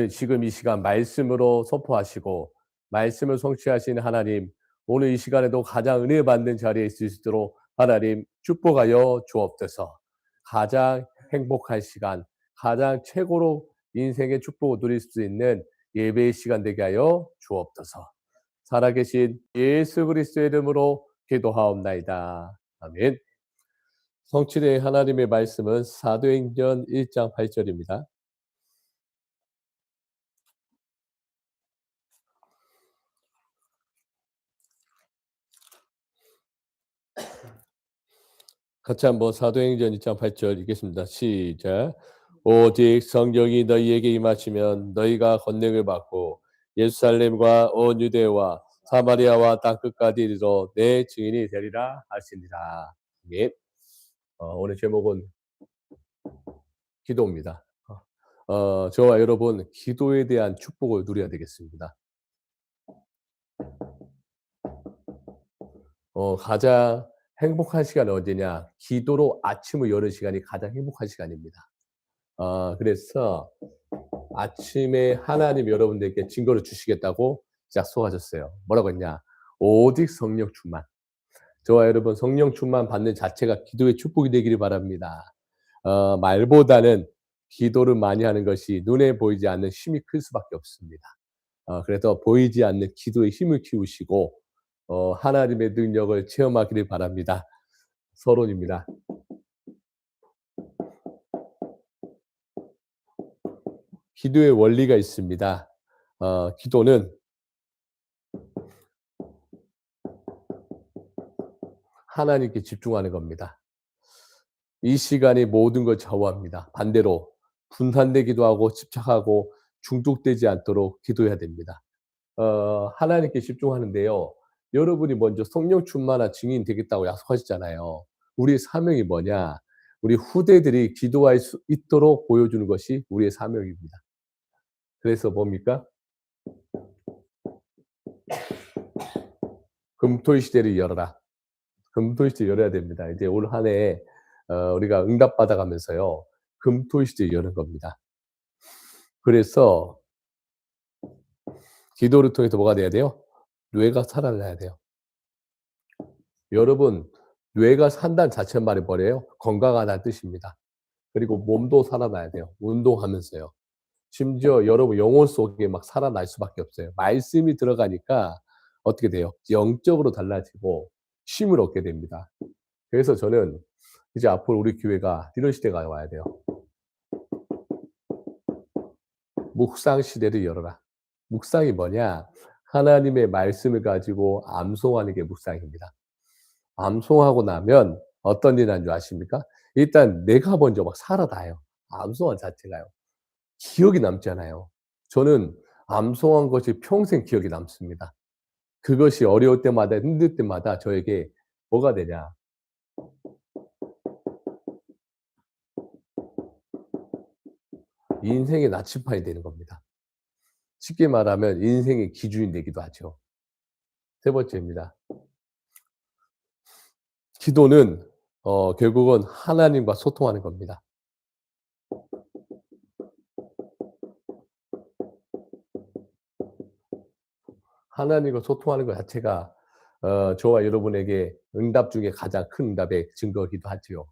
지금 이 시간 말씀으로 선포하시고 말씀을 성취하신 하나님, 오늘 이 시간에도 가장 은혜 받는 자리에 있을 수 있도록 하나님 축복하여 주옵소서. 가장 행복한 시간, 가장 최고로 인생의 축복을 누릴 수 있는 예배의 시간 되게 하여 주옵소서. 살아계신 예수 그리스도의 이름으로 기도하옵나이다. 아멘. 성취된 하나님의 말씀은 사도행전 1장 8절입니다. 같이 한번 사도행전 2장 8절 읽겠습니다. 시작. 오직 성령이 너희에게 임하시면 너희가 권능을 받고 예루살렘과 온 유대와 사마리아와 땅끝까지 이르러 내 증인이 되리라 하시니라. 예. 오늘 제목은 기도입니다. 저와 여러분 기도에 대한 축복을 누려야 되겠습니다. 가장 행복한 시간은 언제냐? 기도로 아침을 여는 시간이 가장 행복한 시간입니다. 그래서 아침에 하나님 여러분들께 증거를 주시겠다고 약속하셨어요. 뭐라고 했냐? 오직 성령 충만. 저와 여러분 성령 충만 받는 자체가 기도의 축복이 되기를 바랍니다. 말보다는 기도를 많이 하는 것이 눈에 보이지 않는 힘이 클 수밖에 없습니다. 그래서 보이지 않는 기도의 힘을 키우시고 하나님의 능력을 체험하기를 바랍니다. 서론입니다. 기도의 원리가 있습니다. 기도는 하나님께 집중하는 겁니다. 이 시간이 모든 걸 좌우합니다. 반대로 분산되기도 하고 집착하고 중독되지 않도록 기도해야 됩니다. 하나님께 집중하는데요. 여러분이 먼저 성령 충만한 증인 되겠다고 약속하셨잖아요. 우리의 사명이 뭐냐? 우리 후대들이 기도할 수 있도록 보여주는 것이 우리의 사명입니다. 그래서 뭡니까? 금토일 시대를 열어라. 금토일 시대 열어야 됩니다. 이제 올 한 해 우리가 응답 받아가면서요. 금토일 시대 여는 겁니다. 그래서 기도를 통해서 뭐가 돼야 돼요? 뇌가 살아나야 돼요. 여러분 뇌가 산다는 자체는 말이 뭐래요? 건강하다는 뜻입니다. 그리고 몸도 살아나야 돼요. 운동하면서요. 심지어 여러분 영혼 속에 막 살아날 수밖에 없어요. 말씀이 들어가니까 어떻게 돼요? 영적으로 달라지고 힘을 얻게 됩니다. 그래서 저는 이제 앞으로 우리 교회가 이런 시대가 와야 돼요. 묵상 시대를 열어라. 묵상이 뭐냐? 하나님의 말씀을 가지고 암송하는 게 묵상입니다. 암송하고 나면 어떤 일이 나는 줄 아십니까? 일단 내가 먼저 막 살아나요. 암송한 자체가요. 기억이 남잖아요. 저는 암송한 것이 평생 기억이 남습니다. 그것이 어려울 때마다 힘들 때마다 저에게 뭐가 되냐? 인생의 나침반이 되는 겁니다. 쉽게 말하면 인생의 기준이 되기도 하죠. 세 번째입니다. 기도는 결국은 하나님과 소통하는 겁니다. 하나님과 소통하는 것 자체가 저와 여러분에게 응답 중에 가장 큰 응답의 증거이기도 하지요.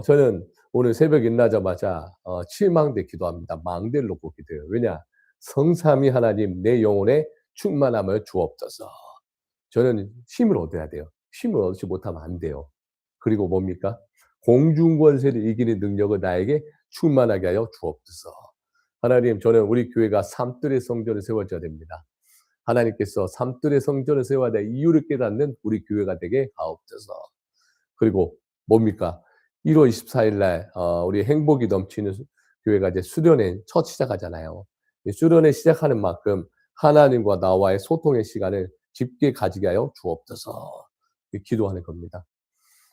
저는 오늘 새벽 일어나자마자 칠망대 기도합니다. 망대를 놓고 기도해요. 왜냐? 성삼위 하나님 내 영혼에 충만함을 주옵소서. 저는 힘을 얻어야 돼요. 힘을 얻지 못하면 안 돼요. 그리고 뭡니까? 공중권세를 이기는 능력을 나에게 충만하게 하여 주옵소서. 하나님, 저는 우리 교회가 삼뜰의 성전을 세워져야 됩니다. 하나님께서 삼뜰의 성전을 세워야 될 이유를 깨닫는 우리 교회가 되게 하옵소서. 그리고 뭡니까? 1월 24일 날 우리 행복이 넘치는 교회가 이제 수련회 첫 시작하잖아요. 수련회 시작하는 만큼 하나님과 나와의 소통의 시간을 깊게 가지게 하여 주옵소서. 기도하는 겁니다.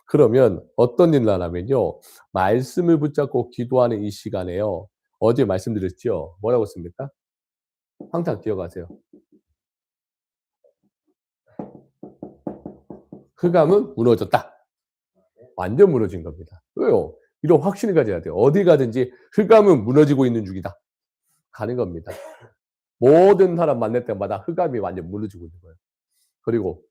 그러면 어떤 일을 하냐면요. 말씀을 붙잡고 기도하는 이 시간에요. 어제 말씀드렸죠. 뭐라고 했습니까? 항상 기억하세요. 흑암은 무너졌다. 완전 무너진 겁니다. 왜요? 이런 확신을 가져야 돼요. 어디 가든지 흑암은 무너지고 있는 중이다. 가는 겁니다. 모든 사람 만날 때마다 흑암이 완전 무너지고 있는 거예요. 그리고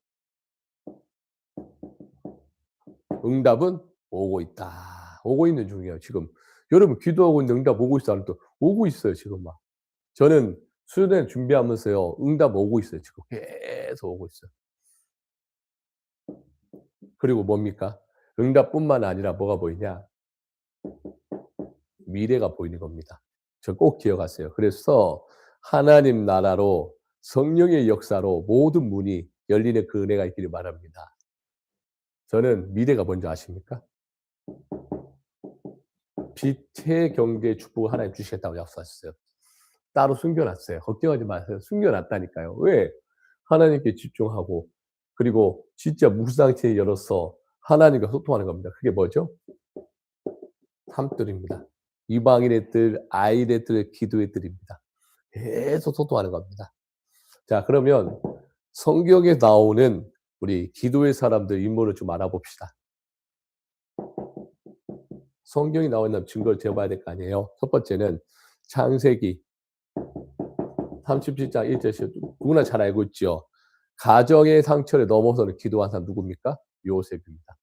응답은 오고 있다. 오고 있는 중이에요, 지금. 여러분 기도하고 있는데 응답 오고 있어 안 또 오고 있어요, 지금 막. 저는 수련 준비하면서요. 응답 오고 있어요, 지금. 계속 오고 있어요. 그리고 뭡니까? 응답뿐만 아니라 뭐가 보이냐? 미래가 보이는 겁니다. 저 꼭 기억하세요. 그래서 하나님 나라로 성령의 역사로 모든 문이 열리는 그 은혜가 있기를 바랍니다. 저는 미래가 뭔지 아십니까? 빛의 경제의 축복을 하나님 주시겠다고 약속하셨어요. 따로 숨겨 놨어요. 걱정하지 마세요. 숨겨 놨다니까요. 왜? 하나님께 집중하고 그리고 진짜 묵상체에 열어서 하나님과 소통하는 겁니다. 그게 뭐죠? 삶들입니다. 이방인의 뜰, 아이의 뜰, 기도의 뜰입니다. 계속 소통하는 겁니다. 자, 그러면 성경에 나오는 우리 기도의 사람들 인물을 좀 알아봅시다. 성경이 나와 있는 증거를 제봐야 될 거 아니에요. 첫 번째는 창세기 37장 1절 누구나 잘 알고 있죠. 가정의 상처를 넘어서는 기도한 사람 누굽니까? 요셉입니다.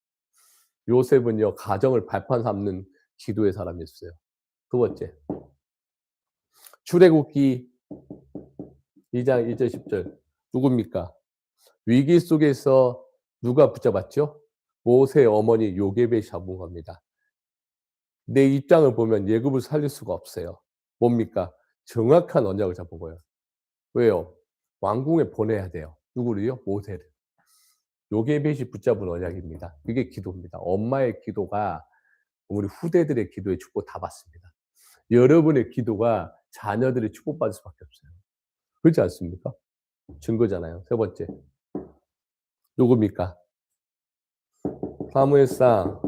요셉은요 가정을 발판 삼는 기도의 사람이었어요. 두 번째 출애굽기 2장 1절 10절 누굽니까? 위기 속에서 누가 붙잡았죠? 모세의 어머니 요게벳이 잡은 겁니다. 내 입장을 보면 예굽을 살릴 수가 없어요. 뭡니까? 정확한 언약을 잡은 거예요. 왜요? 왕궁에 보내야 돼요. 누구를요? 모세를. 요게벳이 붙잡은 언약입니다. 이게 기도입니다. 엄마의 기도가 우리 후대들의 기도의 축복 다 받습니다. 여러분의 기도가 자녀들의 축복받을 수밖에 없어요. 그렇지 않습니까? 증거잖아요. 세 번째. 누굽니까? 사무엘상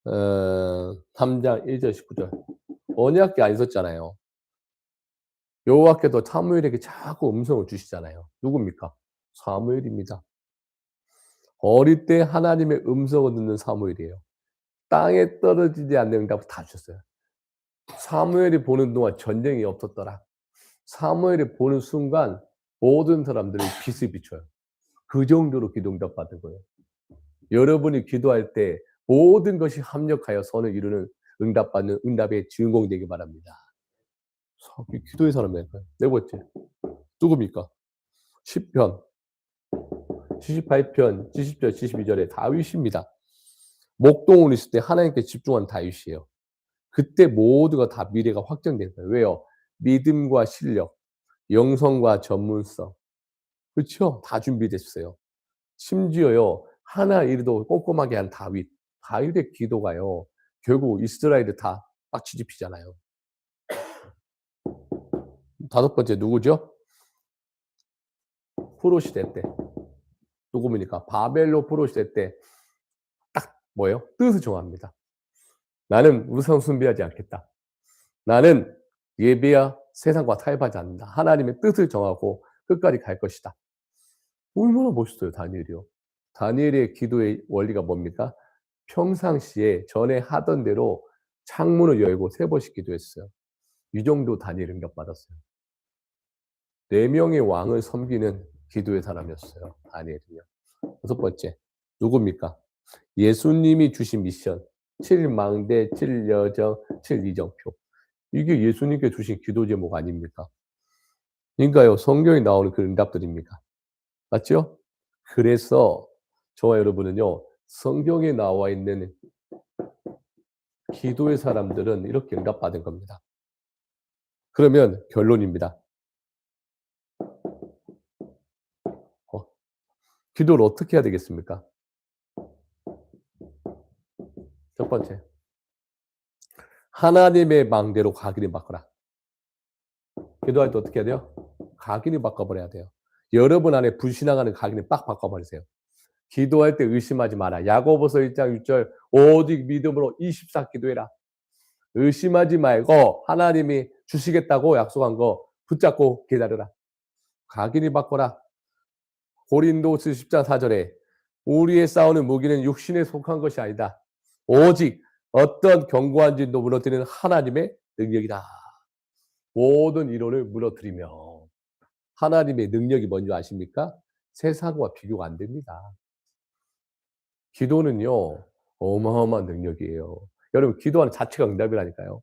3장 1절 19절. 언약궤 안 있었잖아요. 여호와께서 사무엘에게 자꾸 음성을 주시잖아요. 누굽니까? 사무엘입니다. 어릴 때 하나님의 음성을 듣는 사무엘이에요. 땅에 떨어지지 않는 응답을 다 주셨어요. 사무엘이 보는 동안 전쟁이 없었더라. 사무엘이 보는 순간 모든 사람들이 빛을 비춰요. 그 정도로 기도 응답 받은 거예요. 여러분이 기도할 때 모든 것이 합력하여 선을 이루는 응답받는 응답의 주인공이 되기 바랍니다. 기도의 사람이니까요. 네 번째. 누굽니까? 시편 78편 70절 72절에 다윗입니다. 목동을 있을 때 하나님께 집중한 다윗이에요. 그때 모두가 다 미래가 확정된 거예요. 왜요? 믿음과 실력, 영성과 전문성. 그렇죠? 다 준비됐어요. 심지어요. 하나 일도 꼼꼼하게 한 다윗. 다윗의 기도가요. 결국 이스라엘을 다 막 뒤집히잖아요. 다섯 번째 누구죠? 포로 시대 때. 누구입니까? 바벨로 포로 시대 때 딱 뭐예요? 뜻을 정합니다. 나는 우상 숭배하지 않겠다. 나는 예배와 세상과 타협하지 않는다. 하나님의 뜻을 정하고 끝까지 갈 것이다. 얼마나 멋있어요, 다니엘이요. 다니엘의 기도의 원리가 뭡니까? 평상시에 전에 하던 대로 창문을 열고 3번씩 기도했어요. 이 정도 다니엘 응답받았어요. 4명의 왕을 섬기는 기도의 사람이었어요, 다니엘은요. 여섯 번째, 누굽니까? 예수님이 주신 미션, 7망대, 7여정, 7이정표. 이게 예수님께 주신 기도 제목 아닙니까? 그러니까요, 성경에 나오는 그 응답들입니다. 맞죠? 그래서 저와 여러분은요, 성경에 나와 있는 기도의 사람들은 이렇게 응답받은 겁니다. 그러면 결론입니다. 기도를 어떻게 해야 되겠습니까? 첫 번째, 하나님의 망대로 각인을 바꿔라. 기도할 때 어떻게 해야 돼요? 각인을 바꿔버려야 돼요. 여러분 안에 불신앙하는 각인을 빡 바꿔버리세요. 기도할 때 의심하지 마라. 야고보서 1장 6절 오직 믿음으로 24 기도해라. 의심하지 말고 하나님이 주시겠다고 약속한 거 붙잡고 기다려라. 각인이 바꿔라. 고린도서 10장 4절에 우리의 싸우는 무기는 육신에 속한 것이 아니다. 오직 어떤 견고한 진도 무너뜨리는 하나님의 능력이다. 모든 이론을 무너뜨리며 하나님의 능력이 뭔지 아십니까? 세상과 비교가 안 됩니다. 기도는요 어마어마한 능력이에요. 여러분 기도하는 자체가 응답이라니까요.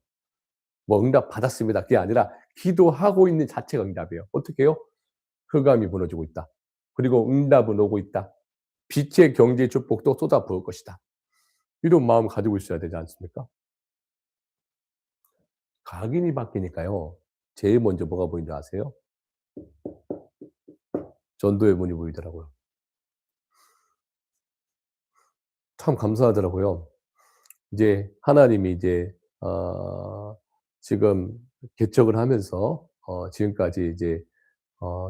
뭐 응답 받았습니다. 그게 아니라 기도하고 있는 자체가 응답이에요. 어떻게 해요? 흑암이 무너지고 있다. 그리고 응답은 오고 있다. 빛의 경제 축복도 쏟아부을 것이다. 이런 마음을 가지고 있어야 되지 않습니까? 각인이 바뀌니까요. 제일 먼저 뭐가 보이는 줄 아세요? 전도의 문이 보이더라고요. 참 감사하더라고요. 이제 하나님이 이제 지금 개척을 하면서 지금까지 이제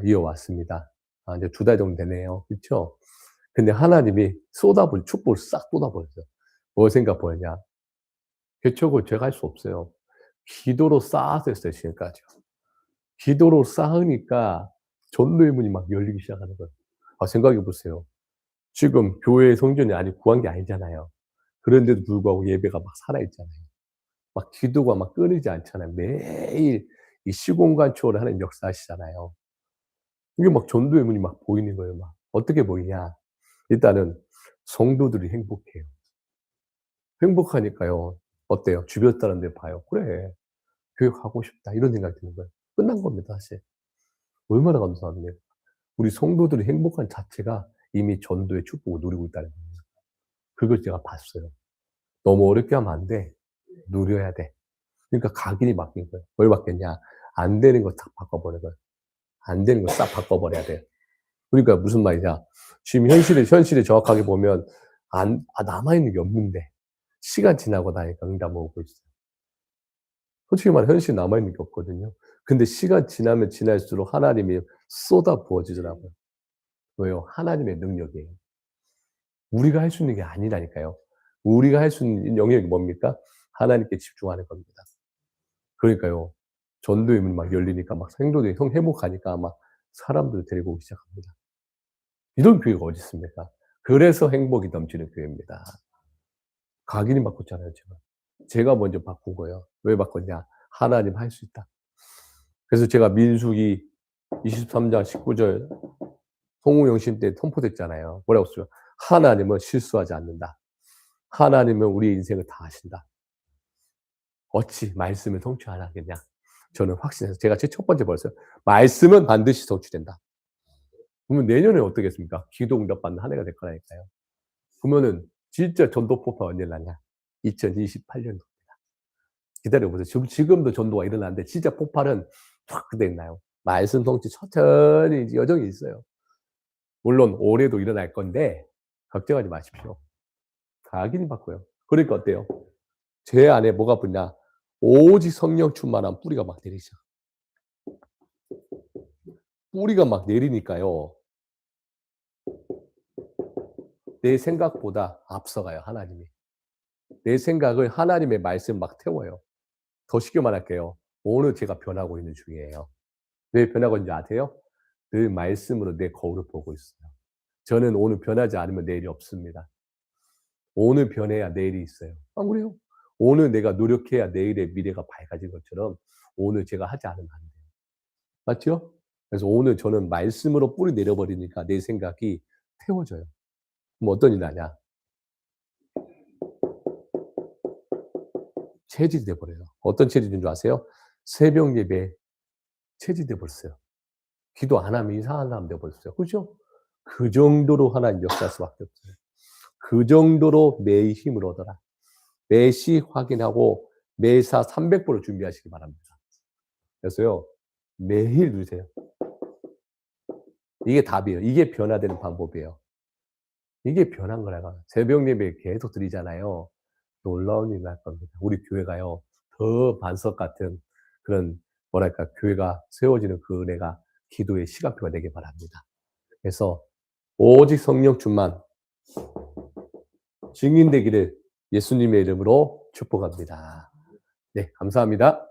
이어왔습니다. 이제 2달 정도 되네요. 그쵸? 근데 하나님이 쏟아부은 축복을 싹 쏟아버렸어요. 뭘 생각하느냐. 개척을 제가 할 수 없어요. 기도로 쌓아서 했어요, 지금까지요. 기도로 쌓으니까 전도의 문이 막 열리기 시작하는 거예요. 생각해 보세요. 지금 교회 성전이 아직 구한 게 아니잖아요. 그런데도 불구하고 예배가 막 살아있잖아요. 막 기도가 막 끊이지 않잖아요. 매일 이 시공간 초월을 하나님 역사하시잖아요. 이게 막 전도의 문이 막 보이는 거예요, 막. 어떻게 보이냐. 일단은 성도들이 행복해요. 행복하니까요. 어때요? 주변 사람들 봐요. '그래. 교회 가고 싶다.' 이런 생각이 드는 거예요. 끝난 겁니다, 사실. 얼마나 감사합니까. 우리 성도들이 행복한 자체가 이미 전도의 축복을 누리고 있다는 겁니다. 그걸 제가 봤어요. 너무 어렵게 하면 안 돼. 누려야 돼. 그러니까 각인이 바뀐 거예요. 뭘 바뀌었냐? 안 되는 거 싹 바꿔버린 거예요. 안 되는 거 싹 바꿔버려야 돼요. 그러니까 무슨 말이냐. 지금 현실을 정확하게 보면 남아있는 게 없는데 시간 지나고 나니까 응답 오고 있어요. 솔직히 말해 현실에 남아있는 게 없거든요. 근데 시간 지나면 지날수록 하나님이 쏟아 부어지더라고요. 왜요? 하나님의 능력이에요. 우리가 할 수 있는 게 아니라니까요. 우리가 할 수 있는 영역이 뭡니까? 하나님께 집중하는 겁니다. 그러니까요. 전도의 문이 막 열리니까 막 성도들이 행복하니까 막 사람들을 데리고 오기 시작합니다. 이런 교회가 어디 있습니까? 그래서 행복이 넘치는 교회입니다. 각인이 바꿨잖아요, 제가. 제가 먼저 바꾼 거예요. 왜 바꿨냐? 하나님 할 수 있다. 그래서 제가 민수기 23장 19절 송우영신 때 선포됐잖아요. 뭐라고 써요? 하나님은 실수하지 않는다. 하나님은 우리 인생을 다 아신다. 어찌 말씀을 성취 안 하겠냐? 저는 확신해서 제가 제 첫 번째 벌었어요. 말씀은 반드시 성취된다. 그러면 내년에 어떻겠습니까? 기도 응답 받는 한 해가 될 거라니까요. 그러면은 진짜 전도 폭파 언제 나냐? 2028년도. 기다려 보세요. 지금도 전도가 일어나는데 진짜 폭발은 확 그때 있나요? 말씀 성취 천천히 이제 여정이 있어요. 물론 올해도 일어날 건데 걱정하지 마십시오. 각인이 바꿔요. 그러니까 어때요? 제 안에 뭐가 붙냐? 오직 성령 충만한 뿌리가 막 내리기 시작. 뿌리가 막 내리니까요. 내 생각보다 앞서가요, 하나님이. 내 생각을 하나님의 말씀 막 태워요. 더 쉽게 말할게요. 오늘 제가 변하고 있는 중이에요. 왜 변하고 있는지 아세요? 늘 말씀으로 내 거울을 보고 있어요. 저는 오늘 변하지 않으면 내일이 없습니다. 오늘 변해야 내일이 있어요. 안 그래요? 오늘 내가 노력해야 내일의 미래가 밝아진 것처럼 오늘 제가 하지 않으면 안 돼요. 맞죠? 그래서 오늘 저는 말씀으로 뿌리 내려버리니까 내 생각이 태워져요. 그럼 어떤 일이 나냐? 체질이 돼 버려요. 어떤 체질인 줄 아세요? 새벽 예배에 체질이 돼 버렸어요. 기도 안 하면 이상한 사람 돼 버렸어요. 그죠? 그 정도로 하나님 역사할 수밖에 없어요. 그 정도로 매일 힘을 얻어라. 매시 확인하고 매사 300% 준비하시기 바랍니다. 그래서요. 매일 누리세요. 이게 답이에요. 이게 변화되는 방법이에요. 이게 변한 거라고요. 새벽 예배 계속 드리잖아요. 놀라운 일이 날 겁니다. 우리 교회가요. 더 반석 같은 그런 뭐랄까 교회가 세워지는 그 은혜가 기도의 시간표가 되길 바랍니다. 그래서 오직 성령 충만 증인되기를 예수님의 이름으로 축복합니다. 네, 감사합니다.